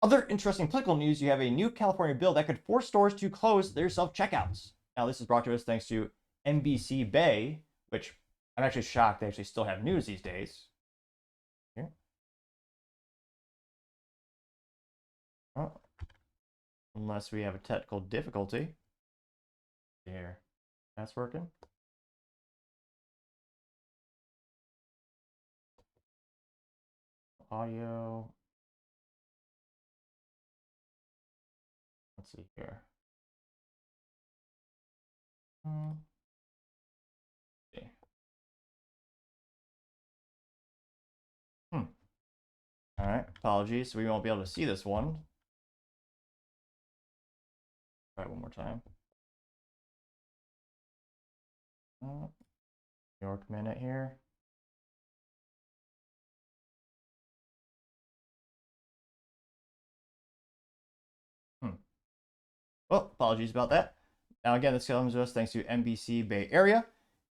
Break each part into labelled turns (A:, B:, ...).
A: Other interesting political news, you have a new California bill that could force stores to close their self-checkouts. Now, this is brought to us thanks to NBC Bay, which I'm actually shocked they actually still have news these days. Here. Oh, unless we have a technical difficulty. Here, that's working. Audio. Let's see here. Okay. All right, apologies. We won't be able to see this one. Try it one more time. New York minute here. Well, apologies about that. Now, again, this comes to us thanks to NBC Bay Area,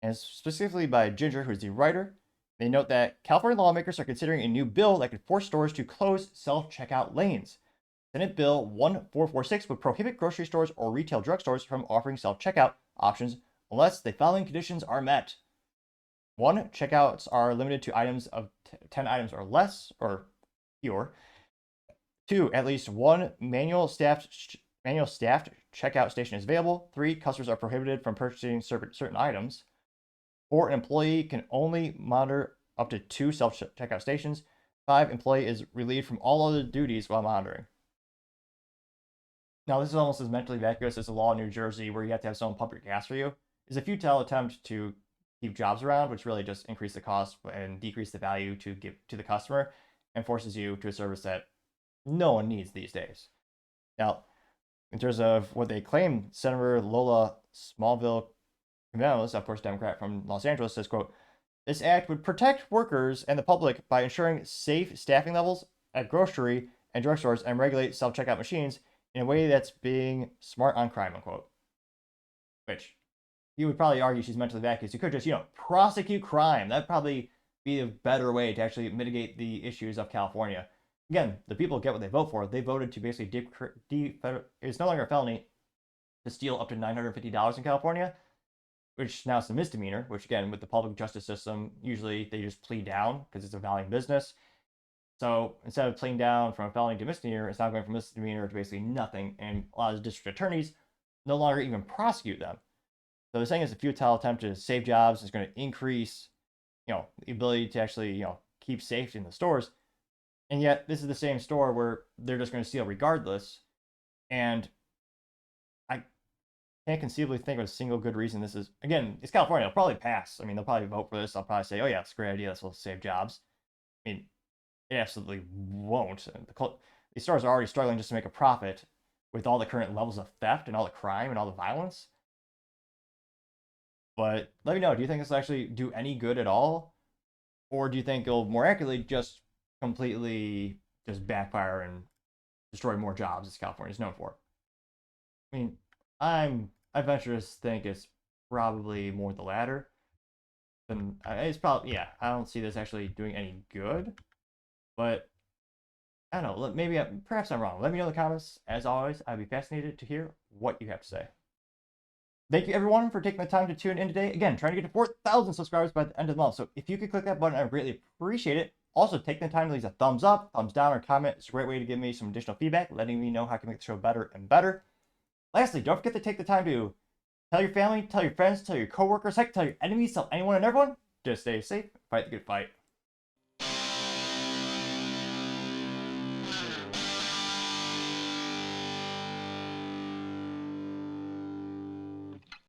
A: and specifically by Ginger, who's the writer. They note that California lawmakers are considering a new bill that could force stores to close self-checkout lanes. Senate Bill 1446 would prohibit grocery stores or retail drugstores from offering self-checkout options unless the following conditions are met. 1. Checkouts are limited to items of 10 items or less, or fewer. 2. At least one manual staffed checkout station is available. 3. Customers are prohibited from purchasing certain items. 4. An employee can only monitor up to 2 self-checkout stations. 5. Employee is relieved from all other duties while monitoring. Now, this is almost as mentally vacuous as the law in New Jersey where you have to have someone pump your gas for you. It's a futile attempt to keep jobs around, which really just increase the cost and decrease the value to give to the customer and forces you to a service that no one needs these days. Now, in terms of what they claim, Senator Lola Smallville Camellos, of course, Democrat from Los Angeles, says, quote, "This act would protect workers and the public by ensuring safe staffing levels at grocery and drugstores and regulate self-checkout machines in a way that's being smart on crime," unquote. Which you would probably argue she's mentally vacuous. You could just, prosecute crime. That'd probably be a better way to actually mitigate the issues of California. Again, the people get what they vote for. They voted to basically it's no longer a felony to steal up to $950 in California, which now is a misdemeanor, which again, with the public justice system, usually they just plead down because it's a valuing business. So instead of pleading down from a felony to misdemeanor, it's now going from misdemeanor to basically nothing, and a lot of district attorneys no longer even prosecute them. So they're saying it's a futile attempt to save jobs. It's going to increase, the ability to actually, keep safety in the stores. And yet, this is the same store where they're just going to steal regardless. And I can't conceivably think of a single good reason this is. Again, it's California. They'll probably pass. I mean, they'll probably vote for this. I'll probably say, oh, yeah, it's a great idea. This will save jobs. I mean, it absolutely won't. These stores are already struggling just to make a profit with all the current levels of theft and all the crime and all the violence. But let me know, do you think this will actually do any good at all? Or do you think it'll more accurately just completely just backfire and destroy more jobs as California is known for? I mean, I venture to think it's probably more the latter. And it's probably, yeah, I don't see this actually doing any good. But I don't know, maybe perhaps I'm wrong. Let me know in the comments. As always, I'd be fascinated to hear what you have to say. Thank you, everyone, for taking the time to tune in today. Again, trying to get to 4,000 subscribers by the end of the month. So if you could click that button, I greatly appreciate it. Also, taking the time to leave a thumbs up, thumbs down, or comment. It's a great way to give me some additional feedback, letting me know how I can make the show better and better. Lastly, don't forget to take the time to tell your family, tell your friends, tell your coworkers, heck, tell your enemies, tell anyone and everyone. Just stay safe, fight the good fight.